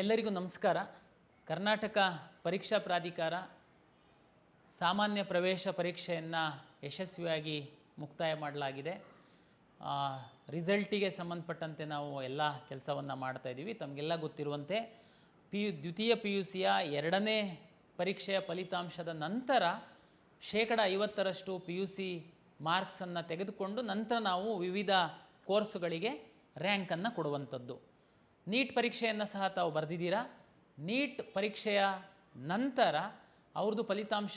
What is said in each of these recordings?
ಎಲ್ಲರಿಗೂ ನಮಸ್ಕಾರ. ಕರ್ನಾಟಕ ಪರೀಕ್ಷಾ ಪ್ರಾಧಿಕಾರ ಸಾಮಾನ್ಯ ಪ್ರವೇಶ ಪರೀಕ್ಷೆಯನ್ನು ಯಶಸ್ವಿಯಾಗಿ ಮುಕ್ತಾಯ ಮಾಡಲಾಗಿದೆ. ರಿಸಲ್ಟಿಗೆ ಸಂಬಂಧಪಟ್ಟಂತೆ ನಾವು ಎಲ್ಲ ಕೆಲಸವನ್ನು ಮಾಡ್ತಾಯಿದ್ದೀವಿ. ತಮಗೆಲ್ಲ ಗೊತ್ತಿರುವಂತೆ ದ್ವಿತೀಯ PUCಯ ಎರಡನೇ ಪರೀಕ್ಷೆಯ ಫಲಿತಾಂಶದ ನಂತರ 50% PUC ಮಾರ್ಕ್ಸನ್ನು ತೆಗೆದುಕೊಂಡು ನಂತರ ನಾವು ವಿವಿಧ ಕೋರ್ಸುಗಳಿಗೆ ರ್ಯಾಂಕನ್ನು ಕೊಡುವಂಥದ್ದು. ನೀಟ್ ಪರೀಕ್ಷೆಯನ್ನು ಸಹ ತಾವು ಬರೆದಿದ್ದೀರಾ. ನೀಟ್ ಪರೀಕ್ಷೆಯ ನಂತರ ಅವ್ರದ್ದು ಫಲಿತಾಂಶ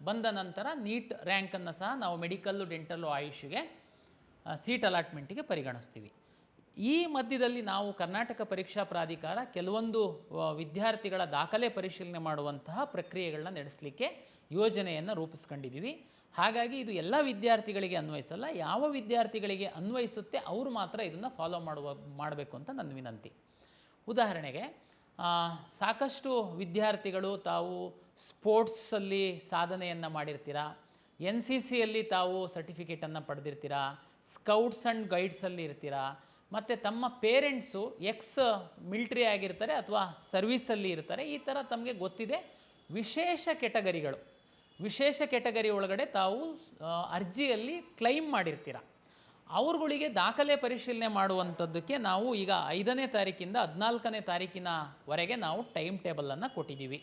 ಬಂದ ನಂತರ ನೀಟ್ ರ್ಯಾಂಕನ್ನು ಸಹ ನಾವು ಮೆಡಿಕಲ್ಲು, ಡೆಂಟಲ್ಲು, ಆಯುಷ್ಗೆ ಸೀಟ್ ಅಲಾಟ್ಮೆಂಟಿಗೆ ಪರಿಗಣಿಸ್ತೀವಿ. ಈ ಮಧ್ಯದಲ್ಲಿ ನಾವು ಕರ್ನಾಟಕ ಪರೀಕ್ಷಾ ಪ್ರಾಧಿಕಾರ ಕೆಲವೊಂದು ವಿದ್ಯಾರ್ಥಿಗಳ ದಾಖಲೆ ಪರಿಶೀಲನೆ ಮಾಡುವಂತಹ ಪ್ರಕ್ರಿಯೆಗಳನ್ನ ನಡೆಸಲಿಕ್ಕೆ ಯೋಜನೆಯನ್ನು ರೂಪಿಸ್ಕೊಂಡಿದ್ದೀವಿ. ಹಾಗಾಗಿ ಇದು ಎಲ್ಲ ವಿದ್ಯಾರ್ಥಿಗಳಿಗೆ ಅನ್ವಯಿಸಲ್ಲ. ಯಾವ ವಿದ್ಯಾರ್ಥಿಗಳಿಗೆ ಅನ್ವಯಿಸುತ್ತೆ ಅವರು ಮಾತ್ರ ಇದನ್ನು ಫಾಲೋ ಮಾಡಬೇಕು ಅಂತ ನನ್ನ ವಿನಂತಿ. ಉದಾಹರಣೆಗೆ ಸಾಕಷ್ಟು ವಿದ್ಯಾರ್ಥಿಗಳು ತಾವು ಸ್ಪೋರ್ಟ್ಸಲ್ಲಿ ಸಾಧನೆಯನ್ನು ಮಾಡಿರ್ತೀರ, NCCಯಲ್ಲಿ ತಾವು ಸರ್ಟಿಫಿಕೇಟನ್ನು ಪಡೆದಿರ್ತೀರ, ಸ್ಕೌಟ್ಸ್ ಆ್ಯಂಡ್ ಗೈಡ್ಸಲ್ಲಿ ಇರ್ತೀರ, ಮತ್ತು ತಮ್ಮ ಪೇರೆಂಟ್ಸು ಮಿಲಿಟ್ರಿ ಆಗಿರ್ತಾರೆ ಅಥವಾ ಸರ್ವೀಸಲ್ಲಿ ಇರ್ತಾರೆ. ಈ ಥರ ತಮಗೆ ಗೊತ್ತಿದೆ ವಿಶೇಷ ಕೆಟಗರಿ ಒಳಗಡೆ ತಾವು ಅರ್ಜಿಯಲ್ಲಿ ಕ್ಲೈಮ್ ಮಾಡಿರ್ತೀರ. ಅವ್ರುಗಳಿಗೆ ದಾಖಲೆ ಪರಿಶೀಲನೆ ಮಾಡುವಂಥದ್ದಕ್ಕೆ ನಾವು ಈಗ 5ನೇ ತಾರೀಕಿಂದ 14ನೇ ತಾರೀಕಿನವರೆಗೆ ನಾವು ಟೈಮ್ ಟೇಬಲನ್ನು ಕೊಟ್ಟಿದ್ದೀವಿ.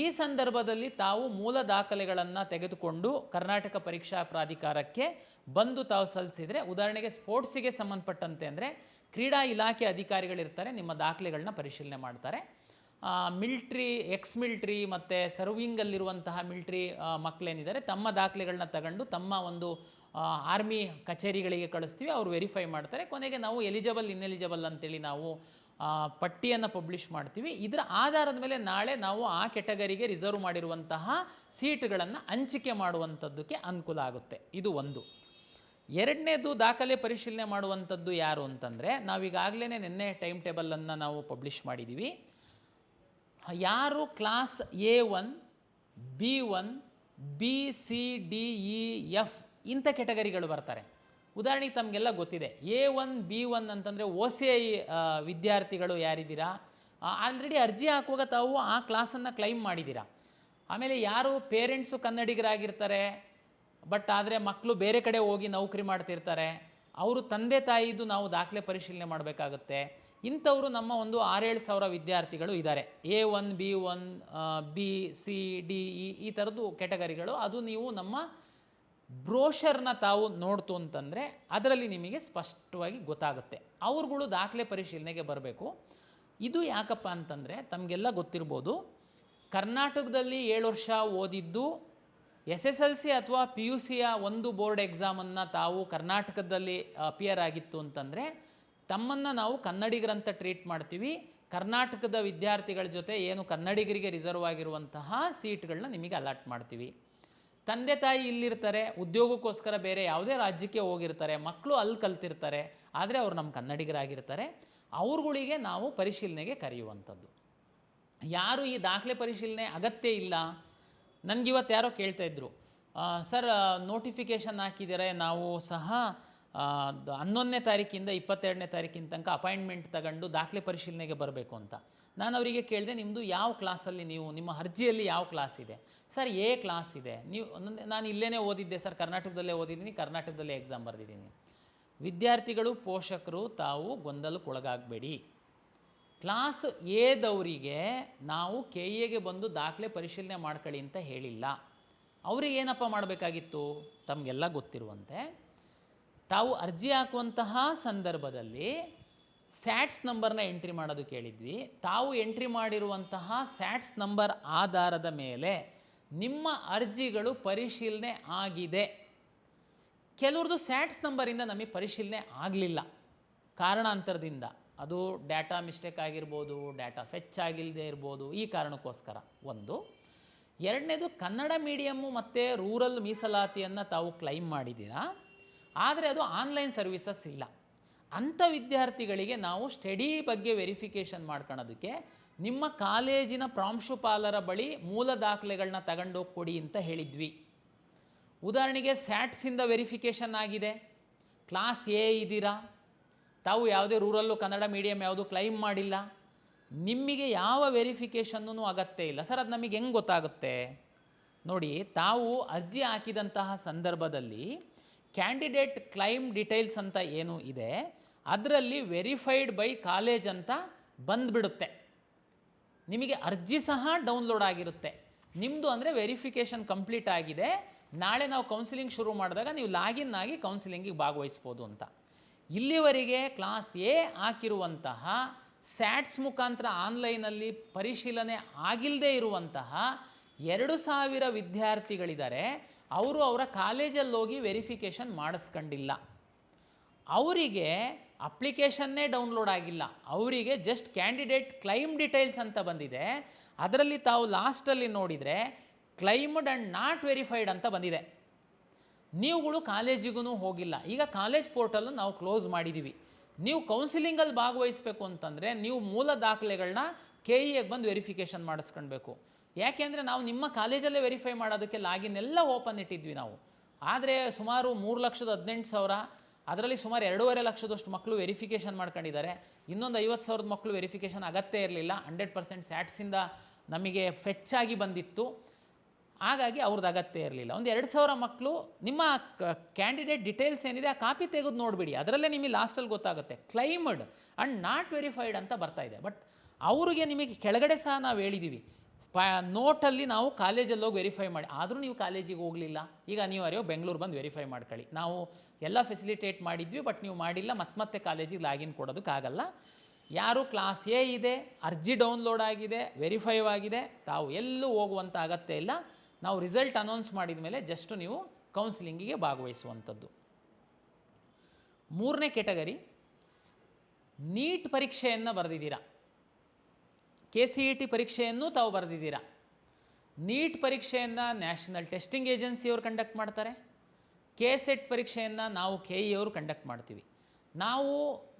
ಈ ಸಂದರ್ಭದಲ್ಲಿ ತಾವು ಮೂಲ ದಾಖಲೆಗಳನ್ನು ತೆಗೆದುಕೊಂಡು ಕರ್ನಾಟಕ ಪರೀಕ್ಷಾ ಪ್ರಾಧಿಕಾರಕ್ಕೆ ಬಂದು ತಾವು ಸಲ್ಲಿಸಿದರೆ, ಉದಾಹರಣೆಗೆ ಸ್ಪೋರ್ಟ್ಸಿಗೆ ಸಂಬಂಧಪಟ್ಟಂತೆ ಅಂದರೆ ಕ್ರೀಡಾ ಇಲಾಖೆ ಅಧಿಕಾರಿಗಳಿರ್ತಾರೆ, ನಿಮ್ಮ ದಾಖಲೆಗಳನ್ನ ಪರಿಶೀಲನೆ ಮಾಡ್ತಾರೆ. ಮಿಲ್ಟ್ರಿ, ಮಿಲಿಟ್ರಿ ಮತ್ತು ಸರ್ವಿಂಗಲ್ಲಿರುವಂತಹ ಮಿಲ್ಟ್ರಿ ಮಕ್ಕಳೇನಿದ್ದಾರೆ ತಮ್ಮ ದಾಖಲೆಗಳನ್ನ ತಗೊಂಡು ತಮ್ಮ ಒಂದು ಆರ್ಮಿ ಕಚೇರಿಗಳಿಗೆ ಕಳಿಸ್ತೀವಿ. ಅವರು ವೆರಿಫೈ ಮಾಡ್ತಾರೆ. ಕೊನೆಗೆ ನಾವು ಎಲಿಜಿಬಲ್, ಇನ್ಎಲಿಜಿಬಲ್ ಅಂತೇಳಿ ನಾವು ಪಟ್ಟಿಯನ್ನು ಪಬ್ಲಿಷ್ ಮಾಡ್ತೀವಿ. ಇದರ ಆಧಾರದ ಮೇಲೆ ನಾಳೆ ನಾವು ಆ ಕೆಟಗರಿಗೆ ರಿಸರ್ವ್ ಮಾಡಿರುವಂತಹ ಸೀಟ್ಗಳನ್ನು ಹಂಚಿಕೆ ಮಾಡುವಂಥದ್ದಕ್ಕೆ ಅನುಕೂಲ ಆಗುತ್ತೆ. ಇದು ಒಂದು. ಎರಡನೇದು ದಾಖಲೆ ಪರಿಶೀಲನೆ ಮಾಡುವಂಥದ್ದು ಯಾರು ಅಂತಂದರೆ, ನಾವೀಗಾಗಲೇ ನಿನ್ನೆ ಟೈಮ್ ಟೇಬಲನ್ನು ನಾವು ಪಬ್ಲಿಷ್ ಮಾಡಿದ್ದೀವಿ. ಯಾರು class A1, B1, B, C, D, E, F ಇಂಥ ಕೆಟಗರಿಗಳು ಬರ್ತಾರೆ. ಉದಾಹರಣೆಗೆ ತಮಗೆಲ್ಲ ಗೊತ್ತಿದೆ A1, B1 ಅಂತಂದರೆ OCI ವಿದ್ಯಾರ್ಥಿಗಳು ಯಾರಿದ್ದೀರಾ, ಆಲ್ರೆಡಿ ಅರ್ಜಿ ಹಾಕುವಾಗ ತಾವು ಆ ಕ್ಲಾಸನ್ನು ಕ್ಲೈಮ್ ಮಾಡಿದ್ದೀರಾ. ಆಮೇಲೆ ಯಾರು ಪೇರೆಂಟ್ಸು ಕನ್ನಡಿಗರಾಗಿರ್ತಾರೆ, ಬಟ್ ಆದರೆ ಮಕ್ಕಳು ಬೇರೆ ಕಡೆ ಹೋಗಿ ನೌಕರಿ ಮಾಡ್ತಿರ್ತಾರೆ, ಅವರು ತಂದೆ ತಾಯಿದು ನಾವು ದಾಖಲೆ ಪರಿಶೀಲನೆ ಮಾಡಬೇಕಾಗುತ್ತೆ. ಇಂಥವರು ನಮ್ಮ ಒಂದು 6-7 ಸಾವಿರ ವಿದ್ಯಾರ್ಥಿಗಳು ಇದ್ದಾರೆ. A1, B1, B, C, D, E ಈ ಥರದ್ದು ಕೆಟಗರಿಗಳು. ಅದು ನೀವು ನಮ್ಮ ಬ್ರೋಷರ್ನ ತಾವು ನೋಡ್ತು ಅಂತಂದರೆ ಅದರಲ್ಲಿ ನಿಮಗೆ ಸ್ಪಷ್ಟವಾಗಿ ಗೊತ್ತಾಗುತ್ತೆ. ಅವ್ರುಗಳು ದಾಖಲೆ ಪರಿಶೀಲನೆಗೆ ಬರಬೇಕು. ಇದು ಯಾಕಪ್ಪ ಅಂತಂದರೆ ತಮಗೆಲ್ಲ ಗೊತ್ತಿರ್ಬೋದು, ಕರ್ನಾಟಕದಲ್ಲಿ 7 ವರ್ಷ ಓದಿದ್ದು SSLC ಅಥವಾ PUCಯ ಒಂದು ಬೋರ್ಡ್ ಎಕ್ಸಾಮನ್ನು ತಾವು ಕರ್ನಾಟಕದಲ್ಲಿ ಅಪಿಯರ್ ಆಗಿತ್ತು ಅಂತಂದರೆ ತಮ್ಮನ್ನು ನಾವು ಕನ್ನಡಿಗರಂತ ಟ್ರೀಟ್ ಮಾಡ್ತೀವಿ. ಕರ್ನಾಟಕದ ವಿದ್ಯಾರ್ಥಿಗಳ ಜೊತೆ ಏನು ಕನ್ನಡಿಗರಿಗೆ ರಿಸರ್ವ್ ಆಗಿರುವಂತಹ ಸೀಟ್ಗಳನ್ನ ನಿಮಗೆ ಅಲಾಟ್ ಮಾಡ್ತೀವಿ. ತಂದೆ ತಾಯಿ ಇಲ್ಲಿರ್ತಾರೆ, ಉದ್ಯೋಗಕ್ಕೋಸ್ಕರ ಬೇರೆ ಯಾವುದೇ ರಾಜ್ಯಕ್ಕೆ ಹೋಗಿರ್ತಾರೆ, ಮಕ್ಕಳು ಅಲ್ಲಿ ಕಲ್ತಿರ್ತಾರೆ, ಆದರೆ ಅವ್ರು ನಮ್ಮ ಕನ್ನಡಿಗರಾಗಿರ್ತಾರೆ. ಅವ್ರುಗಳಿಗೆ ನಾವು ಪರಿಶೀಲನೆಗೆ ಕರೆಯುವಂಥದ್ದು. ಯಾರು ಈ ದಾಖಲೆ ಪರಿಶೀಲನೆ ಅಗತ್ಯ ಇಲ್ಲ, ನನಗಿವತ್ತು ಯಾರೋ ಕೇಳ್ತಾಯಿದ್ರು, ಸರ್ ನೋಟಿಫಿಕೇಷನ್ ಹಾಕಿದರೆ ನಾವು ಸಹ 11ನೇ ತಾರೀಕಿಂದ 22ನೇ ತಾರೀಕಿನ ತನಕ ಅಪಾಯಿಂಟ್ಮೆಂಟ್ ತಗೊಂಡು ದಾಖಲೆ ಪರಿಶೀಲನೆಗೆ ಬರಬೇಕು ಅಂತ. ನಾನು ಅವರಿಗೆ ಕೇಳಿದೆ, ನಿಮ್ಮದು ಯಾವ ಕ್ಲಾಸಲ್ಲಿ, ನಿಮ್ಮ ಅರ್ಜಿಯಲ್ಲಿ ಯಾವ ಕ್ಲಾಸ್ ಇದೆ? ಸರ್ A ಕ್ಲಾಸ್ ಇದೆ. ನಾನು ಇಲ್ಲೇ ಓದಿದ್ದೆ ಸರ್, ಕರ್ನಾಟಕದಲ್ಲೇ ಓದಿದ್ದೀನಿ, ಕರ್ನಾಟಕದಲ್ಲೇ ಎಕ್ಸಾಮ್ ಬರೆದಿದ್ದೀನಿ. ವಿದ್ಯಾರ್ಥಿಗಳು, ಪೋಷಕರು ತಾವು ಗೊಂದಲಕ್ಕೊಳಗಾಗಬೇಡಿ. ಕ್ಲಾಸ್ Aದವರಿಗೆ ನಾವು KAಗೆ ಬಂದು ದಾಖಲೆ ಪರಿಶೀಲನೆ ಮಾಡ್ಕೊಳ್ಳಿ ಅಂತ ಹೇಳಿಲ್ಲ. ಅವ್ರಿಗೆ ಏನಪ್ಪ ಮಾಡಬೇಕಾಗಿತ್ತು? ತಮಗೆಲ್ಲ ಗೊತ್ತಿರುವಂತೆ ತಾವು ಅರ್ಜಿ ಹಾಕುವಂತಹ ಸಂದರ್ಭದಲ್ಲಿ ಸ್ಯಾಟ್ಸ್ ನಂಬರ್ನ ಎಂಟ್ರಿ ಮಾಡೋದು ಕೇಳಿದ್ವಿ. ತಾವು ಎಂಟ್ರಿ ಮಾಡಿರುವಂತಹ ಸ್ಯಾಟ್ಸ್ ನಂಬರ್ ಆಧಾರದ ಮೇಲೆ ನಿಮ್ಮ ಅರ್ಜಿಗಳು ಪರಿಶೀಲನೆ ಆಗಿದೆ. ಕೆಲವ್ರದ್ದು ಸ್ಯಾಟ್ಸ್ ನಂಬರಿಂದ ನಮಗೆ ಪರಿಶೀಲನೆ ಆಗಲಿಲ್ಲ ಕಾರಣಾಂತರದಿಂದ. ಅದು ಡಾಟಾ ಮಿಸ್ಟೇಕ್ ಆಗಿರ್ಬೋದು, ಡಾಟಾ ಫೆಚ್ ಆಗಿಲ್ಲದೆ ಇರ್ಬೋದು, ಈ ಕಾರಣಕ್ಕೋಸ್ಕರ ಒಂದು. ಎರಡನೇದು, ಕನ್ನಡ ಮೀಡಿಯಮ್ಮು ಮತ್ತು ರೂರಲ್ ಮೀಸಲಾತಿಯನ್ನು ತಾವು ಕ್ಲೈಮ್ ಮಾಡಿದ್ದೀರಾ, ಆದರೆ ಅದು ಆನ್ಲೈನ್ ಸರ್ವಿಸಸ್ ಇಲ್ಲ. ಅಂಥ ವಿದ್ಯಾರ್ಥಿಗಳಿಗೆ ನಾವು ಸ್ಟಡಿ ಬಗ್ಗೆ ವೆರಿಫಿಕೇಷನ್ ಮಾಡ್ಕೊಳ್ಳೋದಕ್ಕೆ ನಿಮ್ಮ ಕಾಲೇಜಿನ ಪ್ರಾಂಶುಪಾಲರ ಬಳಿ ಮೂಲ ದಾಖಲೆಗಳನ್ನ ತಗೊಂಡೋಗಿ ಕೊಡಿ ಅಂತ ಹೇಳಿದ್ವಿ. ಉದಾಹರಣೆಗೆ ಸ್ಯಾಟ್ಸಿಂದ ವೆರಿಫಿಕೇಷನ್ ಆಗಿದೆ, ಕ್ಲಾಸ್ A ಇದ್ದೀರಾ, ತಾವು ಯಾವುದೇ ರೂರಲ್ಲು ಕನ್ನಡ ಮೀಡಿಯಮ್ ಯಾವುದು ಕ್ಲೈಮ್ ಮಾಡಿಲ್ಲ, ನಿಮಗೆ ಯಾವ ವೆರಿಫಿಕೇಷನ್ನೂ ಅಗತ್ಯ ಇಲ್ಲ. ಸರ್ ಅದು ನಮಗೆ ಹೆಂಗೆ ಗೊತ್ತಾಗುತ್ತೆ? ನೋಡಿ, ತಾವು ಅರ್ಜಿ ಹಾಕಿದಂತಹ ಸಂದರ್ಭದಲ್ಲಿ ಕ್ಯಾಂಡಿಡೇಟ್ ಕ್ಲೈಮ್ ಡೀಟೇಲ್ಸ್ ಅಂತ ಏನು ಇದೆ ಅದರಲ್ಲಿ ವೆರಿಫೈಡ್ ಬೈ ಕಾಲೇಜ್ ಅಂತ ಬಂದುಬಿಡುತ್ತೆ. ನಿಮಗೆ ಅರ್ಜಿ ಸಹ ಡೌನ್ಲೋಡ್ ಆಗಿರುತ್ತೆ. ನಿಮ್ಮದು ಅಂದರೆ ವೆರಿಫಿಕೇಷನ್ ಕಂಪ್ಲೀಟ್ ಆಗಿದೆ, ನಾಳೆ ನಾವು ಕೌನ್ಸಿಲಿಂಗ್ ಶುರು ಮಾಡಿದಾಗ ನೀವು ಲಾಗಿನ್ ಆಗಿ ಕೌನ್ಸಿಲಿಂಗಿಗೆ ಭಾಗವಹಿಸ್ಬೋದು ಅಂತ. ಇಲ್ಲಿವರೆಗೆ ಕ್ಲಾಸ್ ಎ ಹಾಕಿರುವಂತಹ ಸ್ಯಾಟ್ಸ್ ಮುಖಾಂತರ ಆನ್ಲೈನಲ್ಲಿ ಪರಿಶೀಲನೆ ಆಗಿಲ್ಲದೆ ಇರುವಂತಹ 2000 ವಿದ್ಯಾರ್ಥಿಗಳಿದ್ದಾರೆ. ಅವರು ಅವರ ಕಾಲೇಜಲ್ಲಿ ಹೋಗಿ ವೆರಿಫಿಕೇಷನ್ ಮಾಡಿಸ್ಕೊಂಡಿಲ್ಲ. ಅವರಿಗೆ ಅಪ್ಲಿಕೇಶನ್ನೇ ಡೌನ್ಲೋಡ್ ಆಗಿಲ್ಲ. ಅವರಿಗೆ ಜಸ್ಟ್ ಕ್ಯಾಂಡಿಡೇಟ್ ಕ್ಲೈಮ್ ಡೀಟೇಲ್ಸ್ ಅಂತ ಬಂದಿದೆ. ಅದರಲ್ಲಿ ತಾವು ಲಾಸ್ಟಲ್ಲಿ ನೋಡಿದರೆ ಕ್ಲೈಮ್ಡ್ ಆ್ಯಂಡ್ ನಾಟ್ ವೆರಿಫೈಡ್ ಅಂತ ಬಂದಿದೆ. ನೀವುಗಳು ಕಾಲೇಜಿಗೂ ಹೋಗಿಲ್ಲ. ಈಗ ಕಾಲೇಜ್ ಪೋರ್ಟಲ್ಲು ನಾವು ಕ್ಲೋಸ್ ಮಾಡಿದ್ದೀವಿ. ನೀವು ಕೌನ್ಸಿಲಿಂಗಲ್ಲಿ ಭಾಗವಹಿಸಬೇಕು ಅಂತಂದರೆ ನೀವು ಮೂಲ ದಾಖಲೆಗಳನ್ನ KEಗೆ ಬಂದು ವೆರಿಫಿಕೇಷನ್ ಮಾಡಿಸ್ಕೊಳ್ಬೇಕು. ಯಾಕೆಂದರೆ ನಾವು ನಿಮ್ಮ ಕಾಲೇಜಲ್ಲೇ ವೆರಿಫೈ ಮಾಡೋದಕ್ಕೆ ಲಾಗಿನ್ ಎಲ್ಲ ಓಪನ್ ಇಟ್ಟಿದ್ವಿ ನಾವು. ಆದರೆ ಸುಮಾರು 3,18,000, ಅದರಲ್ಲಿ ಸುಮಾರು 2.5 ಲಕ್ಷದಷ್ಟು ಮಕ್ಕಳು ವೆರಿಫಿಕೇಷನ್ ಮಾಡ್ಕೊಂಡಿದ್ದಾರೆ. ಇನ್ನೊಂದು 50,000 ಮಕ್ಕಳು ವೆರಿಫಿಕೇಷನ್ ಅಗತ್ಯ ಇರಲಿಲ್ಲ. 100% ಸ್ಯಾಟ್ಸಿಂದ ನಮಗೆ ಫೆಚ್ಚಾಗಿ ಬಂದಿತ್ತು. ಹಾಗಾಗಿ ಅವ್ರದ್ದು ಅಗತ್ಯ ಇರಲಿಲ್ಲ. ಒಂದು 2,000 ಮಕ್ಕಳು ನಿಮ್ಮ ಕ್ಯಾಂಡಿಡೇಟ್ ಡೀಟೇಲ್ಸ್ ಏನಿದೆ ಆ ಕಾಪಿ ತೆಗೆದು ನೋಡಿಬಿಡಿ. ಅದರಲ್ಲೇ ನಿಮಗೆ ಲಾಸ್ಟಲ್ಲಿ ಗೊತ್ತಾಗುತ್ತೆ ಕ್ಲೈಮ್ಡ್ ಆ್ಯಂಡ್ ನಾಟ್ ವೆರಿಫೈಡ್ ಅಂತ ಬರ್ತಾ ಇದೆ. ಬಟ್ ಅವ್ರಿಗೆ ನಿಮಗೆ ಕೆಳಗಡೆ ಸಹ ನಾವು ಹೇಳಿದ್ದೀವಿ, ನೋಟಲ್ಲಿ ನಾವು ಕಾಲೇಜಲ್ಲಿ ಹೋಗಿ ವೆರಿಫೈ ಮಾಡಿ. ಆದರೂ ನೀವು ಕಾಲೇಜಿಗೆ ಹೋಗಲಿಲ್ಲ. ಈಗ ನೀವು ಯಾರೋ ಬೆಂಗಳೂರು ಬಂದು ವೆರಿಫೈ ಮಾಡ್ಕೊಳ್ಳಿ. ನಾವು ಎಲ್ಲ ಫೆಸಿಲಿಟೇಟ್ ಮಾಡಿದ್ವಿ, ಬಟ್ ನೀವು ಮಾಡಿಲ್ಲ. ಮತ್ತೆ ಕಾಲೇಜಿಗೆ ಲಾಗಿನ್ ಕೊಡೋದಕ್ಕಾಗಲ್ಲ. ಯಾರು ಕ್ಲಾಸ್ ಎ ಇದೆ, ಅರ್ಜಿ ಡೌನ್ಲೋಡ್ ಆಗಿದೆ, ವೆರಿಫೈ ಆಗಿದೆ, ತಾವು ಎಲ್ಲೂ ಹೋಗುವಂಥ ಅಗತ್ಯ ಇಲ್ಲ. ನಾವು ರಿಸಲ್ಟ್ ಅನೌನ್ಸ್ ಮಾಡಿದ ಮೇಲೆ ಜಸ್ಟ್ ನೀವು ಕೌನ್ಸಿಲಿಂಗಿಗೆ ಭಾಗವಹಿಸುವಂಥದ್ದು. 3ನೇ ಕೆಟಗರಿ, ನೀಟ್ ಪರೀಕ್ಷೆಯನ್ನು ಬರೆದಿದ್ದೀರಾ, KCET ಪರೀಕ್ಷೆಯನ್ನು ತಾವು ಬರೆದಿದ್ದೀರಾ. ನೀಟ್ ಪರೀಕ್ಷೆಯನ್ನು ನ್ಯಾಷನಲ್ ಟೆಸ್ಟಿಂಗ್ ಏಜೆನ್ಸಿಯವರು ಕಂಡಕ್ಟ್ ಮಾಡ್ತಾರೆ. KSET ಪರೀಕ್ಷೆಯನ್ನು ನಾವು KE ಅವರು ಕಂಡಕ್ಟ್ ಮಾಡ್ತೀವಿ. ನಾವು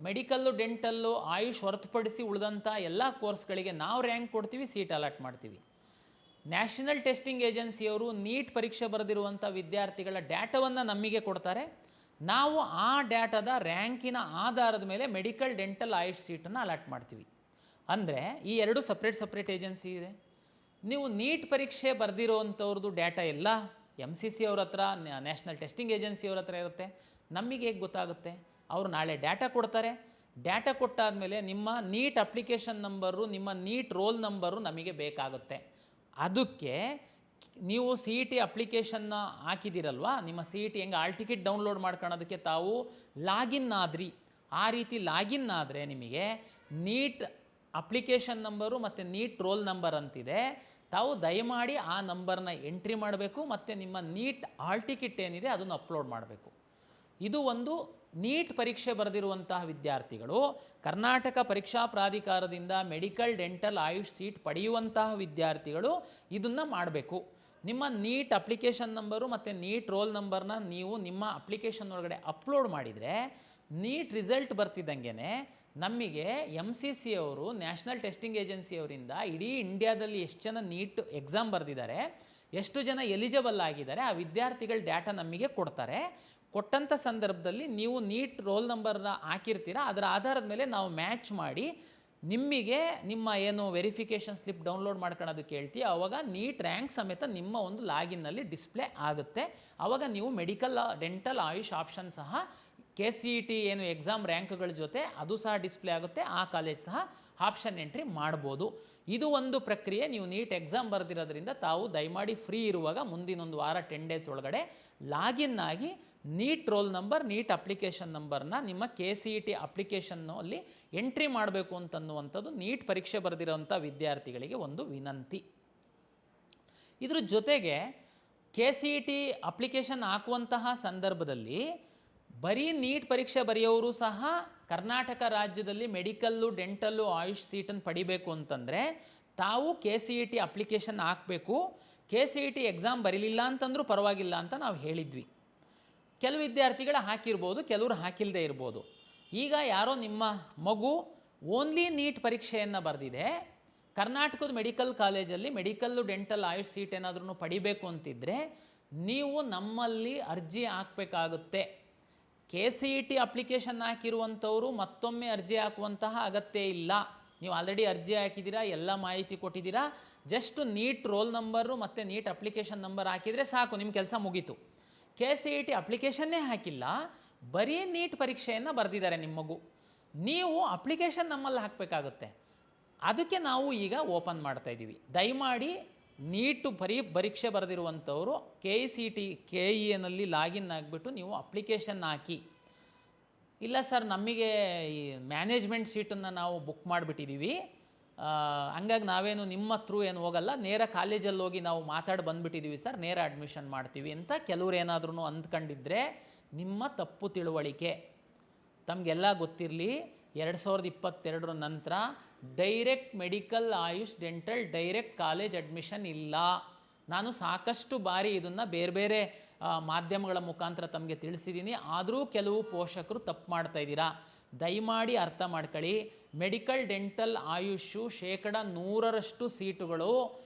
ಮೆಡಿಕಲ್ಲು, ಡೆಂಟಲ್ಲು, ಆಯುಷ್ ಹೊರತುಪಡಿಸಿ ಉಳಿದಂಥ ಎಲ್ಲ ಕೋರ್ಸ್ಗಳಿಗೆ ನಾವು ರ್ಯಾಂಕ್ ಕೊಡ್ತೀವಿ, ಸೀಟ್ ಅಲಾಟ್ ಮಾಡ್ತೀವಿ. ನ್ಯಾಷನಲ್ ಟೆಸ್ಟಿಂಗ್ ಏಜೆನ್ಸಿಯವರು ನೀಟ್ ಪರೀಕ್ಷೆ ಬರೆದಿರುವಂಥ ವಿದ್ಯಾರ್ಥಿಗಳ ಡೇಟಾವನ್ನು ನಮಗೆ ಕೊಡ್ತಾರೆ. ನಾವು ಆ ಡೇಟಾದ ರ್ಯಾಂಕಿನ ಆಧಾರದ ಮೇಲೆ ಮೆಡಿಕಲ್, ಡೆಂಟಲ್, ಆಯುಷ್ ಸೀಟನ್ನು ಅಲಾಟ್ ಮಾಡ್ತೀವಿ. ಅಂದರೆ ಈ 2 ಸಪ್ರೇಟ್ ಏಜೆನ್ಸಿ ಇದೆ. ನೀವು ನೀಟ್ ಪರೀಕ್ಷೆ ಬರೆದಿರೋವಂಥವ್ರದ್ದು ಡೇಟಾ ಎಲ್ಲ MCC ಅವ್ರ ಹತ್ರ, ನ್ಯಾಷನಲ್ ಟೆಸ್ಟಿಂಗ್ ಏಜೆನ್ಸಿಯವ್ರ ಹತ್ರ ಇರುತ್ತೆ. ನಮಗೆ ಹೇಗೆ ಗೊತ್ತಾಗುತ್ತೆ? ಅವರು ನಾಳೆ ಡೇಟಾ ಕೊಡ್ತಾರೆ. ಡೇಟಾ ಕೊಟ್ಟಾದಮೇಲೆ ನಿಮ್ಮ ನೀಟ್ ಅಪ್ಲಿಕೇಶನ್ ನಂಬರು, ನಿಮ್ಮ ನೀಟ್ ರೋಲ್ ನಂಬರು ನಮಗೆ ಬೇಕಾಗುತ್ತೆ. ಅದಕ್ಕೆ ನೀವು CET ಅಪ್ಲಿಕೇಶನ್ನ ಹಾಕಿದ್ದೀರಲ್ವಾ, ನಿಮ್ಮ CET ಹೆಂಗೆ ಆಲ್ ಟಿಕೆಟ್ ಡೌನ್ಲೋಡ್ ಮಾಡ್ಕೊಳ್ಳೋದಕ್ಕೆ ತಾವು ಲಾಗಿನ್ ಆದ್ರಿ, ಆ ರೀತಿ ಲಾಗಿನ್ ಆದರೆ ನಿಮಗೆ ನೀಟ್ ಅಪ್ಲಿಕೇಶನ್ ನಂಬರು ಮತ್ತು ನೀಟ್ ರೋಲ್ ನಂಬರ್ ಅಂತಿದೆ. ತಾವು ದಯಮಾಡಿ ಆ ನಂಬರ್ನ ಎಂಟ್ರಿ ಮಾಡಬೇಕು ಮತ್ತು ನಿಮ್ಮ ನೀಟ್ ಹಾಲ್ ಟಿಕೆಟ್ ಏನಿದೆ ಅದನ್ನು ಅಪ್ಲೋಡ್ ಮಾಡಬೇಕು. ಇದು ಒಂದು ನೀಟ್ ಪರೀಕ್ಷೆ ಬರೆದಿರುವಂತಹ ವಿದ್ಯಾರ್ಥಿಗಳು ಕರ್ನಾಟಕ ಪರೀಕ್ಷಾ ಪ್ರಾಧಿಕಾರದಿಂದ ಮೆಡಿಕಲ್, ಡೆಂಟಲ್, ಆಯುಷ್ ಸೀಟ್ ಪಡೆಯುವಂತಹ ವಿದ್ಯಾರ್ಥಿಗಳು ಇದನ್ನು ಮಾಡಬೇಕು. ನಿಮ್ಮ ನೀಟ್ ಅಪ್ಲಿಕೇಶನ್ ನಂಬರು ಮತ್ತು ನೀಟ್ ರೋಲ್ ನಂಬರ್ನ ನೀವು ನಿಮ್ಮ ಅಪ್ಲಿಕೇಶನ್ ಒಳಗಡೆ ಅಪ್ಲೋಡ್ ಮಾಡಿದರೆ ನೀಟ್ ರಿಸಲ್ಟ್ ಬರ್ತಿದ್ದಂಗೆ ನಮಗೆ MCC ಅವರು, ನ್ಯಾಷನಲ್ ಟೆಸ್ಟಿಂಗ್ ಏಜೆನ್ಸಿಯವರಿಂದ ಇಡೀ ಇಂಡಿಯಾದಲ್ಲಿ ಎಷ್ಟು ಜನ ನೀಟ್ ಎಕ್ಸಾಮ್ ಬರೆದಿದ್ದಾರೆ, ಎಷ್ಟು ಜನ ಎಲಿಜಿಬಲ್ ಆಗಿದ್ದಾರೆ, ಆ ವಿದ್ಯಾರ್ಥಿಗಳ ಡೇಟಾ ನಮಗೆ ಕೊಡ್ತಾರೆ. ಕೊಟ್ಟಂಥ ಸಂದರ್ಭದಲ್ಲಿ ನೀವು ನೀಟ್ ರೋಲ್ ನಂಬರ್ನ ಹಾಕಿರ್ತೀರ, ಅದರ ಆಧಾರದ ಮೇಲೆ ನಾವು ಮ್ಯಾಚ್ ಮಾಡಿ ನಿಮಗೆ ನಿಮ್ಮ ಏನು ವೆರಿಫಿಕೇಷನ್ ಸ್ಲಿಪ್ ಡೌನ್ಲೋಡ್ ಮಾಡ್ಕೊಳ್ಳೋದಕ್ಕೆ ಹೇಳ್ತೀವಿ. ಆವಾಗ ನೀಟ್ ರ್ಯಾಂಕ್ ಸಮೇತ ನಿಮ್ಮ ಒಂದು ಲಾಗಿನ್ನಲ್ಲಿ ಡಿಸ್ಪ್ಲೇ ಆಗುತ್ತೆ. ಆವಾಗ ನೀವು ಮೆಡಿಕಲ್, ಡೆಂಟಲ್, ಆಯುಷ್ ಆಪ್ಷನ್ ಸಹ KCET ಏನು ಎಕ್ಸಾಮ್ ರ್ಯಾಂಕ್ಗಳ ಜೊತೆ ಅದು ಸಹ ಡಿಸ್ಪ್ಲೇ ಆಗುತ್ತೆ. ಆ ಕಾಲೇಜ್ ಸಹ ಆಪ್ಷನ್ ಎಂಟ್ರಿ ಮಾಡ್ಬೋದು. ಇದು ಒಂದು ಪ್ರಕ್ರಿಯೆ. ನೀವು ನೀಟ್ ಎಕ್ಸಾಮ್ ಬರೆದಿರೋದ್ರಿಂದ ತಾವು ದಯಮಾಡಿ ಫ್ರೀ ಇರುವಾಗ ಮುಂದಿನೊಂದು ವಾರ 10 ಡೇಸ್ ಒಳಗಡೆ ಲಾಗಿನ್ ಆಗಿ NEET roll number, NEET application ನಂಬರ್ನ ನಿಮ್ಮ KCET ಅಪ್ಲಿಕೇಶನ್ನಲ್ಲಿ ಎಂಟ್ರಿ ಮಾಡಬೇಕು ಅಂತನ್ನುವಂಥದ್ದು ನೀಟ್ ಪರೀಕ್ಷೆ ಬರೆದಿರೋಂಥ ವಿದ್ಯಾರ್ಥಿಗಳಿಗೆ ಒಂದು ವಿನಂತಿ. ಇದ್ರ ಜೊತೆಗೆ KCET ಅಪ್ಲಿಕೇಶನ್ ಹಾಕುವಂತಹ ಸಂದರ್ಭದಲ್ಲಿ ಬರೀ ನೀಟ್ ಪರೀಕ್ಷೆ ಬರೆಯೋರು ಸಹ ಕರ್ನಾಟಕ ರಾಜ್ಯದಲ್ಲಿ ಮೆಡಿಕಲ್ಲು, ಡೆಂಟಲ್ಲು, ಆಯುಷ್ ಸೀಟನ್ನು ಪಡಿಬೇಕು ಅಂತಂದರೆ ತಾವು KCET ಅಪ್ಲಿಕೇಶನ್ ಹಾಕಬೇಕು. KCET ಎಕ್ಸಾಮ್ ಬರೀಲಿಲ್ಲ ಅಂತಂದ್ರೂ ಪರವಾಗಿಲ್ಲ ಅಂತ ನಾವು ಹೇಳಿದ್ವಿ. ಕೆಲವು ವಿದ್ಯಾರ್ಥಿಗಳು ಹಾಕಿರ್ಬೋದು, ಕೆಲವರು ಹಾಕಿಲ್ಲದೆ ಇರ್ಬೋದು. ಈಗ ಯಾರೋ ನಿಮ್ಮ ಮಗು ಓನ್ಲಿ ನೀಟ್ ಪರೀಕ್ಷೆಯನ್ನು ಬರೆದಿದೆ, ಕರ್ನಾಟಕದ ಮೆಡಿಕಲ್ ಕಾಲೇಜಲ್ಲಿ ಮೆಡಿಕಲ್ಲು, ಡೆಂಟಲ್, ಆಯುಷ್ ಸೀಟ್ ಏನಾದ್ರೂ ಪಡಿಬೇಕು ಅಂತಿದ್ದರೆ ನೀವು ನಮ್ಮಲ್ಲಿ ಅರ್ಜಿ ಹಾಕಬೇಕಾಗುತ್ತೆ. KCET ಅಪ್ಲಿಕೇಶನ್ ಹಾಕಿರುವಂಥವರು ಮತ್ತೊಮ್ಮೆ ಅರ್ಜಿ ಹಾಕುವಂತಹ ಅಗತ್ಯ ಇಲ್ಲ. ನೀವು ಆಲ್ರೆಡಿ ಅರ್ಜಿ ಹಾಕಿದ್ದೀರಾ, ಎಲ್ಲ ಮಾಹಿತಿ ಕೊಟ್ಟಿದ್ದೀರಾ, ಜಸ್ಟ್ ನೀಟ್ ರೋಲ್ ನಂಬರು ಮತ್ತು ನೀಟ್ ಅಪ್ಲಿಕೇಶನ್ ನಂಬರ್ ಹಾಕಿದರೆ ಸಾಕು, ನಿಮ್ಮ ಕೆಲಸ ಮುಗೀತು. KCET ಅಪ್ಲಿಕೇಶನ್ನೇ ಹಾಕಿಲ್ಲ, ಬರೀ ನೀಟ್ ಪರೀಕ್ಷೆಯನ್ನು ಬರೆದಿದ್ದಾರೆ ನಿಮ್ಮ ಮಗು. ನೀವು ಅಪ್ಲಿಕೇಶನ್ ನಮ್ಮಲ್ಲಿ ಹಾಕಬೇಕಾಗುತ್ತೆ. ಅದಕ್ಕೆ ನಾವು ಈಗ ಓಪನ್ ಮಾಡ್ತಾ ಇದ್ದೀವಿ. ದಯಮಾಡಿ ನೀಟು ಪರೀಕ್ಷೆ ಬರೆದಿರುವಂಥವರು KCET KEನಲ್ಲಿ ಲಾಗಿನ್ ಆಗಿಬಿಟ್ಟು ನೀವು ಅಪ್ಲಿಕೇಶನ್ ಹಾಕಿ. ಇಲ್ಲ ಸರ್, ನಮಗೆ ಈ ಮ್ಯಾನೇಜ್ಮೆಂಟ್ ಸೀಟನ್ನು ನಾವು ಬುಕ್ ಮಾಡಿಬಿಟ್ಟಿದ್ದೀವಿ, ಹಂಗಾಗಿ ನಾವೇನು ನಿಮ್ಮ ಥ್ರೂ ಏನು ಹೋಗಲ್ಲ, ನೇರ ಕಾಲೇಜಲ್ಲಿ ಹೋಗಿ ನಾವು ಮಾತಾಡಿ ಬಂದುಬಿಟ್ಟಿದ್ದೀವಿ ಸರ್, ನೇರ ಅಡ್ಮಿಷನ್ ಮಾಡ್ತೀವಿ ಅಂತ ಕೆಲವ್ರು ಏನಾದ್ರೂ ಅಂದ್ಕೊಂಡಿದ್ರೆ ನಿಮ್ಮ ತಪ್ಪು ತಿಳುವಳಿಕೆ. ತಮಗೆಲ್ಲ ಗೊತ್ತಿರಲಿ, 2022 ನಂತರ direct medical, AYUSH, dental direct college admission ಇಲ್ಲ. ನಾನು ಸಾಕಷ್ಟು ಬಾರಿ ಇದನ್ನು ಬೇರೆ ಬೇರೆ ಮಾಧ್ಯಮಗಳ ಮುಖಾಂತರ ತಮಗೆ ತಿಳಿಸಿದ್ದೀನಿ. ಆದರೂ ಕೆಲವು ಪೋಷಕರು ತಪ್ಪು ಮಾಡ್ತಾ ಇದ್ದೀರಾ. ದಯಮಾಡಿ ಅರ್ಥ ಮಾಡ್ಕೊಳ್ಳಿ. ಮೆಡಿಕಲ್, ಡೆಂಟಲ್, ಆಯುಷು 100% ಸೀಟುಗಳು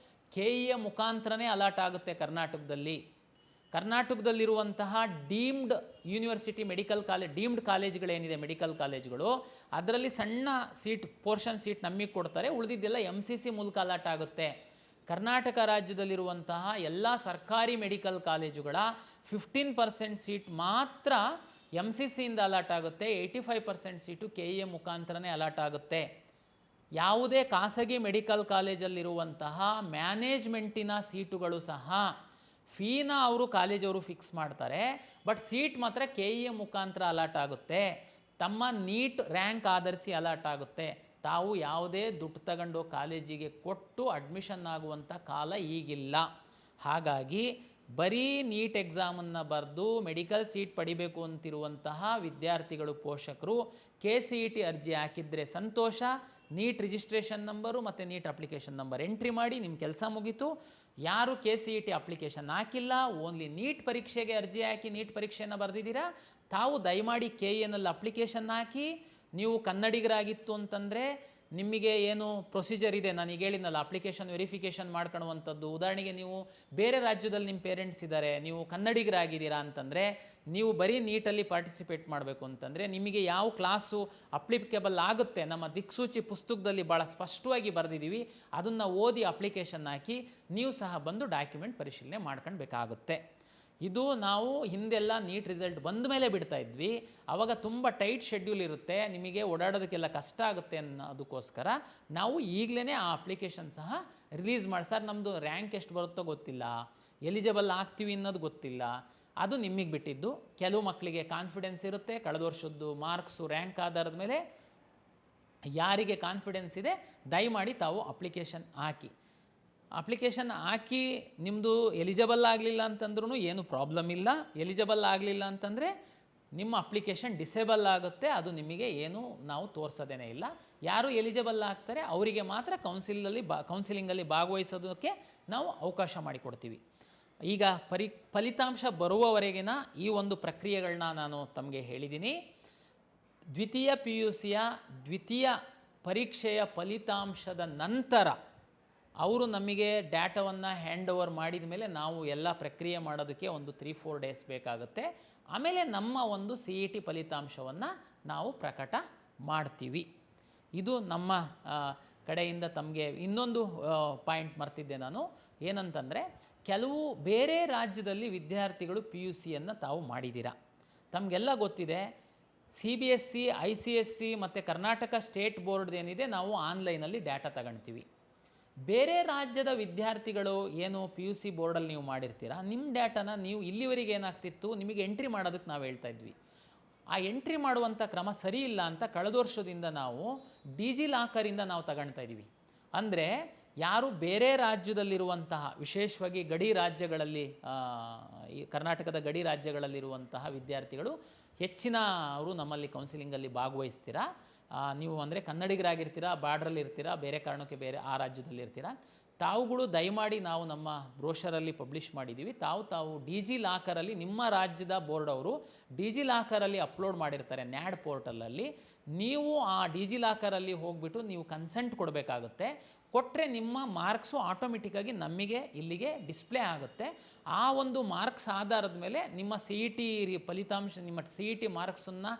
KEಯ ಮುಖಾಂತರನೇ ಅಲಾಟ್ ಆಗುತ್ತೆ ಕರ್ನಾಟಕದಲ್ಲಿ. ಕರ್ನಾಟಕದಲ್ಲಿರುವಂತಹ deemed university medical college, deemed ಕಾಲೇಜ್ಗಳೇನಿದೆ ಮೆಡಿಕಲ್ ಕಾಲೇಜ್ಗಳು, ಅದರಲ್ಲಿ ಸಣ್ಣ ಪೋರ್ಷನ್ ಸೀಟ್ ನಮಗೆ ಕೊಡ್ತಾರೆ, ಉಳಿದಿದ್ದೆಲ್ಲ MCC ಮೂಲಕ ಅಲಾಟ್ ಆಗುತ್ತೆ. ಕರ್ನಾಟಕ ರಾಜ್ಯದಲ್ಲಿರುವಂತಹ ಎಲ್ಲ ಸರ್ಕಾರಿ ಮೆಡಿಕಲ್ ಕಾಲೇಜುಗಳ 15% ಸೀಟ್ ಮಾತ್ರ MCCಯಿಂದ ಅಲಾಟ್ ಆಗುತ್ತೆ, 85% ಸೀಟು KEಯ ಮುಖಾಂತರನೇ ಅಲಾಟ್ ಆಗುತ್ತೆ. ಯಾವುದೇ ಖಾಸಗಿ ಮೆಡಿಕಲ್ ಕಾಲೇಜಲ್ಲಿರುವಂತಹ ಮ್ಯಾನೇಜ್ಮೆಂಟಿನ ಸೀಟುಗಳು ಸಹ ಫೀನ ಅವರು ಕಾಲೇಜವರು ಫಿಕ್ಸ್ ಮಾಡ್ತಾರೆ, ಬಟ್ ಸೀಟ್ ಮಾತ್ರ KEಯ ಮುಖಾಂತರ ಅಲಾಟ್ ಆಗುತ್ತೆ. ತಮ್ಮ ನೀಟ್ ರ್ಯಾಂಕ್ ಆಧರಿಸಿ ಅಲಾಟ್ ಆಗುತ್ತೆ. ತಾವು ಯಾವುದೇ ದುಡ್ಡು ತಗೊಂಡು ಕಾಲೇಜಿಗೆ ಕೊಟ್ಟು ಅಡ್ಮಿಷನ್ ಆಗುವಂಥ ಕಾಲ ಈಗಿಲ್ಲ. ಹಾಗಾಗಿ ಬರೀ ನೀಟ್ ಎಕ್ಸಾಮನ್ನು ಬರೆದು ಮೆಡಿಕಲ್ ಸೀಟ್ ಪಡಿಬೇಕು ಅಂತಿರುವಂತಹ ವಿದ್ಯಾರ್ಥಿಗಳು, ಪೋಷಕರು KCET ಅರ್ಜಿ ಹಾಕಿದರೆ ಸಂತೋಷ. ನೀಟ್ ರಿಜಿಸ್ಟ್ರೇಷನ್ ನಂಬರು ಮತ್ತು ನೀಟ್ ಅಪ್ಲಿಕೇಶನ್ ನಂಬರ್ ಎಂಟ್ರಿ ಮಾಡಿ, ನಿಮ್ಮ ಕೆಲಸ ಮುಗೀತು. ಯಾರು KCET ಅಪ್ಲಿಕೇಶನ್ ಹಾಕಿಲ್ಲ, ಓನ್ಲಿ ನೀಟ್ ಪರೀಕ್ಷೆಗೆ ಅರ್ಜಿ ಹಾಕಿ ನೀಟ್ ಪರೀಕ್ಷೆಯನ್ನು ಬರೆದಿದ್ದೀರಾ, ತಾವು ದಯಮಾಡಿ KEನಲ್ಲಿ ಅಪ್ಲಿಕೇಶನ್ ಹಾಕಿ. ನೀವು ಕನ್ನಡಿಗರಾಗಿತ್ತು ಅಂತಂದರೆ ನಿಮಗೆ ಏನು ಪ್ರೊಸೀಜರ್ ಇದೆ, ನನಗೆ ಹೇಳಿದ್ನಲ್ಲ, ಅಪ್ಲಿಕೇಶನ್ ವೆರಿಫಿಕೇಷನ್ ಮಾಡ್ಕೊಳ್ಳುವಂಥದ್ದು. ಉದಾಹರಣೆಗೆ ನೀವು ಬೇರೆ ರಾಜ್ಯದಲ್ಲಿ ನಿಮ್ಮ ಪೇರೆಂಟ್ಸ್ ಇದ್ದಾರೆ, ನೀವು ಕನ್ನಡಿಗರಾಗಿದ್ದೀರಾ ಅಂತಂದರೆ ನೀವು ಬರೀ ನೀಟಲ್ಲಿ ಪಾರ್ಟಿಸಿಪೇಟ್ ಮಾಡಬೇಕು ಅಂತಂದರೆ ನಿಮಗೆ ಯಾವ ಕ್ಲಾಸು ಅಪ್ಲಿಕೇಬಲ್ ಆಗುತ್ತೆ, ನಮ್ಮ ದಿಕ್ಸೂಚಿ ಪುಸ್ತಕದಲ್ಲಿ ಭಾಳ ಸ್ಪಷ್ಟವಾಗಿ ಬರೆದಿದ್ದೀವಿ, ಅದನ್ನು ಓದಿ ಅಪ್ಲಿಕೇಶನ್ ಹಾಕಿ ನೀವು ಸಹ ಬಂದು ಡಾಕ್ಯುಮೆಂಟ್ ಪರಿಶೀಲನೆ ಮಾಡ್ಕೊಳ್ಬೇಕಾಗುತ್ತೆ. ಇದು ನಾವು ಹಿಂದೆಲ್ಲ ನೀಟ್ ರಿಸಲ್ಟ್ ಬಂದ ಮೇಲೆ ಬಿಡ್ತಾ ಇದ್ವಿ, ಆವಾಗ ತುಂಬ ಟೈಟ್ ಶೆಡ್ಯೂಲ್ ಇರುತ್ತೆ, ನಿಮಗೆ ಓಡಾಡೋದಕ್ಕೆಲ್ಲ ಕಷ್ಟ ಆಗುತ್ತೆ ಅನ್ನೋದಕ್ಕೋಸ್ಕರ ನಾವು ಈಗಲೇ ಆ ಅಪ್ಲಿಕೇಶನ್ ಸಹ ರಿಲೀಸ್ ಮಾಡಿ. ಸರ್, ನಮ್ಮದು ರ್ಯಾಂಕ್ ಎಷ್ಟು ಬರುತ್ತೋ ಗೊತ್ತಿಲ್ಲ, ಎಲಿಜಿಬಲ್ ಆಗ್ತೀವಿ ಅನ್ನೋದು ಗೊತ್ತಿಲ್ಲ, ಅದು ನಿಮಗೆ ಬಿಟ್ಟಿದ್ದು. ಕೆಲವು ಮಕ್ಕಳಿಗೆ ಕಾನ್ಫಿಡೆನ್ಸ್ ಇರುತ್ತೆ, ಕಳೆದ ವರ್ಷದ್ದು ಮಾರ್ಕ್ಸು ರ್ಯಾಂಕ್ ಆಧಾರದ ಮೇಲೆ ಯಾರಿಗೆ ಕಾನ್ಫಿಡೆನ್ಸ್ ಇದೆ ದಯಮಾಡಿ ತಾವು ಅಪ್ಲಿಕೇಶನ್ ಹಾಕಿ. ಅಪ್ಲಿಕೇಶನ್ ಹಾಕಿ ನಿಮ್ಮದು ಎಲಿಜಿಬಲ್ ಆಗಲಿಲ್ಲ ಅಂತಂದ್ರೂ ಏನು ಪ್ರಾಬ್ಲಮ್ ಇಲ್ಲ. ಎಲಿಜಿಬಲ್ ಆಗಲಿಲ್ಲ ಅಂತಂದರೆ ನಿಮ್ಮ ಅಪ್ಲಿಕೇಶನ್ ಡಿಸೇಬಲ್ ಆಗುತ್ತೆ, ಅದು ನಿಮಗೆ ಏನು ನಾವು ತೋರಿಸೋದೇನೇ ಇಲ್ಲ. ಯಾರು ಎಲಿಜಿಬಲ್ ಆಗ್ತಾರೆ ಅವರಿಗೆ ಮಾತ್ರ ಕೌನ್ಸಿಲಿಂಗಲ್ಲಿ ಭಾಗವಹಿಸೋದಕ್ಕೆ ನಾವು ಅವಕಾಶ ಮಾಡಿಕೊಡ್ತೀವಿ. ಈಗ ಫಲಿತಾಂಶ ಬರುವವರೆಗಿನ ಈ ಒಂದು ಪ್ರಕ್ರಿಯೆಗಳನ್ನ ನಾನು ತಮಗೆ ಹೇಳಿದ್ದೀನಿ. ದ್ವಿತೀಯ PUCಯ ದ್ವಿತೀಯ ಪರೀಕ್ಷೆಯ ಫಲಿತಾಂಶದ ನಂತರ ಅವರು ನಮಗೆ ಡಾಟಾವನ್ನು ಹ್ಯಾಂಡ್ ಓವರ್ ಮಾಡಿದ ಮೇಲೆ ನಾವು ಎಲ್ಲ ಪ್ರಕ್ರಿಯೆ ಮಾಡೋದಕ್ಕೆ ಒಂದು 3-4 ಡೇಸ್ ಬೇಕಾಗುತ್ತೆ. ಆಮೇಲೆ ನಮ್ಮ ಒಂದು CET ಫಲಿತಾಂಶವನ್ನು ನಾವು ಪ್ರಕಟ ಮಾಡ್ತೀವಿ. ಇದು ನಮ್ಮ ಕಡೆಯಿಂದ ತಮಗೆ ಇನ್ನೊಂದು ಪಾಯಿಂಟ್ ಮರ್ತಿದ್ದೆ ನಾನು, ಏನಂತಂದರೆ ಕೆಲವು ಬೇರೆ ರಾಜ್ಯದಲ್ಲಿ ವಿದ್ಯಾರ್ಥಿಗಳು PUCಯನ್ನು ತಾವು ಮಾಡಿದ್ದೀರಾ. ತಮಗೆಲ್ಲ ಗೊತ್ತಿದೆ, CBSE, ICSE ಮತ್ತು ಕರ್ನಾಟಕ ಸ್ಟೇಟ್ ಬೋರ್ಡ್ದೇನಿದೆ, ನಾವು ಆನ್ಲೈನಲ್ಲಿ ಡಾಟಾ ತಗೊಳ್ತೀವಿ. ಬೇರೆ ರಾಜ್ಯದ ವಿದ್ಯಾರ್ಥಿಗಳು ಏನು PUC ಬೋರ್ಡಲ್ಲಿ ನೀವು ಮಾಡಿರ್ತೀರಾ, ನಿಮ್ಮ ಡಾಟಾನ ನೀವು ಇಲ್ಲಿವರೆಗೆ ಏನಾಗ್ತಿತ್ತು, ನಿಮಗೆ ಎಂಟ್ರಿ ಮಾಡೋದಕ್ಕೆ ನಾವು ಹೇಳ್ತಾ ಇದ್ವಿ. ಆ ಎಂಟ್ರಿ ಮಾಡುವಂಥ ಕ್ರಮ ಸರಿ ಇಲ್ಲ ಅಂತ ಕಳೆದ ವರ್ಷದಿಂದ ನಾವು ಡಿಜಿಲಾಕರಿಂದ ನಾವು ತಗೊಳ್ತಾ ಇದ್ದೀವಿ. ಅಂದರೆ ಯಾರು ಬೇರೆ ರಾಜ್ಯದಲ್ಲಿರುವಂತಹ, ವಿಶೇಷವಾಗಿ ಗಡಿ ರಾಜ್ಯಗಳಲ್ಲಿ, ಈ ಕರ್ನಾಟಕದ ಗಡಿ ರಾಜ್ಯಗಳಲ್ಲಿರುವಂತಹ ವಿದ್ಯಾರ್ಥಿಗಳು ಹೆಚ್ಚಿನ ಅವರು ನಮ್ಮಲ್ಲಿ ಕೌನ್ಸಿಲಿಂಗಲ್ಲಿ ಭಾಗವಹಿಸ್ತೀರಾ. ನೀವು ಅಂದರೆ ಕನ್ನಡಿಗರಾಗಿರ್ತೀರಾ, ಬಾರ್ಡ್ರಲ್ಲಿ ಇರ್ತೀರಾ, ಬೇರೆ ಕಾರಣಕ್ಕೆ ಬೇರೆ ಆ ರಾಜ್ಯದಲ್ಲಿ ಇರ್ತೀರಾ, ತಾವುಗಳು ದಯಮಾಡಿ ನಾವು ನಮ್ಮ ಬ್ರೋಷರಲ್ಲಿ ಪಬ್ಲಿಷ್ ಮಾಡಿದ್ದೀವಿ. ತಾವು ಡಿಜಿಲಾಕರಲ್ಲಿ ನಿಮ್ಮ ರಾಜ್ಯದ ಬೋರ್ಡ್ ಅವರು ಡಿಜಿಲಾಕರಲ್ಲಿ ಅಪ್ಲೋಡ್ ಮಾಡಿರ್ತಾರೆ ನ್ಯಾಡ್ ಪೋರ್ಟಲಲ್ಲಿ. ನೀವು ಆ ಡಿಜಿಲಾಕರಲ್ಲಿ ಹೋಗ್ಬಿಟ್ಟು ನೀವು ಕನ್ಸೆಂಟ್ ಕೊಡಬೇಕಾಗುತ್ತೆ. ಕೊಟ್ಟರೆ ನಿಮ್ಮ ಮಾರ್ಕ್ಸು ಆಟೋಮೆಟಿಕ್ಕಾಗಿ ನಮಗೆ ಇಲ್ಲಿಗೆ ಡಿಸ್ಪ್ಲೇ ಆಗುತ್ತೆ. ಆ ಒಂದು ಮಾರ್ಕ್ಸ್ ಆಧಾರದ ಮೇಲೆ ನಿಮ್ಮ ಸಿ ಇ ಟಿ ಫಲಿತಾಂಶ, ನಿಮ್ಮ ಸಿ ಇ ಟಿ ಮಾರ್ಕ್ಸನ್ನು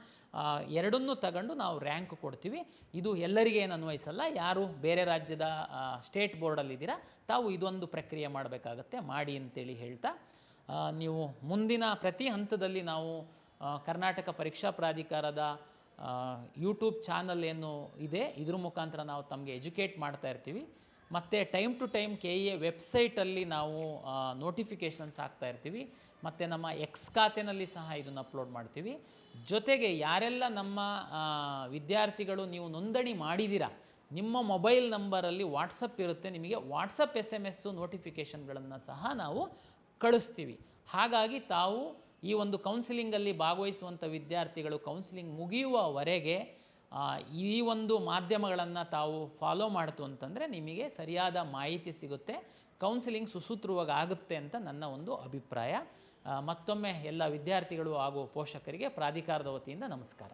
ಎರಡನ್ನೂ ತಗೊಂಡು ನಾವು ರ್ಯಾಂಕ್ ಕೊಡ್ತೀವಿ. ಇದು ಎಲ್ಲರಿಗೆ ಏನು ಅನ್ವಯಿಸಲ್ಲ. ಯಾರು ಬೇರೆ ರಾಜ್ಯದ ಸ್ಟೇಟ್ ಬೋರ್ಡಲ್ಲಿದ್ದೀರಾ ತಾವು ಇದೊಂದು ಪ್ರಕ್ರಿಯೆ ಮಾಡಬೇಕಾಗತ್ತೆ, ಮಾಡಿ ಅಂತೇಳಿ ಹೇಳ್ತಾ, ನೀವು ಮುಂದಿನ ಪ್ರತಿ ಹಂತದಲ್ಲಿ ನಾವು ಕರ್ನಾಟಕ ಪರೀಕ್ಷಾ ಪ್ರಾಧಿಕಾರದ ಯೂಟ್ಯೂಬ್ ಚಾನಲ್ ಏನು ಇದೆ, ಇದ್ರ ಮುಖಾಂತರ ನಾವು ತಮಗೆ ಎಜುಕೇಟ್ ಮಾಡ್ತಾ ಇರ್ತೀವಿ. ಮತ್ತು ಟೈಮ್ ಟು ಟೈಮ್ KEA ವೆಬ್ಸೈಟಲ್ಲಿ ನಾವು ನೋಟಿಫಿಕೇಷನ್ಸ್ ಹಾಕ್ತಾ ಇರ್ತೀವಿ. ಮತ್ತು ನಮ್ಮ ಎಕ್ಸ್ ಖಾತೆನಲ್ಲಿ ಸಹ ಇದನ್ನು ಅಪ್ಲೋಡ್ ಮಾಡ್ತೀವಿ. ಜೊತೆಗೆ ಯಾರೆಲ್ಲ ನಮ್ಮ ವಿದ್ಯಾರ್ಥಿಗಳು ನೀವು ನೋಂದಣಿ ಮಾಡಿದ್ದೀರಾ, ನಿಮ್ಮ ಮೊಬೈಲ್ ನಂಬರಲ್ಲಿ ವಾಟ್ಸಪ್ ಇರುತ್ತೆ, ನಿಮಗೆ ವಾಟ್ಸಪ್ SMS ನೋಟಿಫಿಕೇಷನ್ಗಳನ್ನು ಸಹ ನಾವು ಕಳಿಸ್ತೀವಿ. ಹಾಗಾಗಿ ತಾವು ಈ ಒಂದು ಕೌನ್ಸಿಲಿಂಗಲ್ಲಿ ಭಾಗವಹಿಸುವಂಥ ವಿದ್ಯಾರ್ಥಿಗಳು ಕೌನ್ಸಿಲಿಂಗ್ ಮುಗಿಯುವವರೆಗೆ ಈ ಒಂದು ಮಾಧ್ಯಮಗಳನ್ನು ತಾವು ಫಾಲೋ ಮಾಡ್ತು ಅಂತಂದರೆ ನಿಮಗೆ ಸರಿಯಾದ ಮಾಹಿತಿ ಸಿಗುತ್ತೆ, ಕೌನ್ಸಿಲಿಂಗ್ ಸುಸೂತ್ರವಾಗಿ ಆಗುತ್ತೆ ಅಂತ ನನ್ನ ಒಂದು ಅಭಿಪ್ರಾಯ. ಮತ್ತೊಮ್ಮೆ ಎಲ್ಲ ವಿದ್ಯಾರ್ಥಿಗಳು ಹಾಗೂ ಪೋಷಕರಿಗೆ ಪ್ರಾಧಿಕಾರದ ವತಿಯಿಂದ ನಮಸ್ಕಾರ.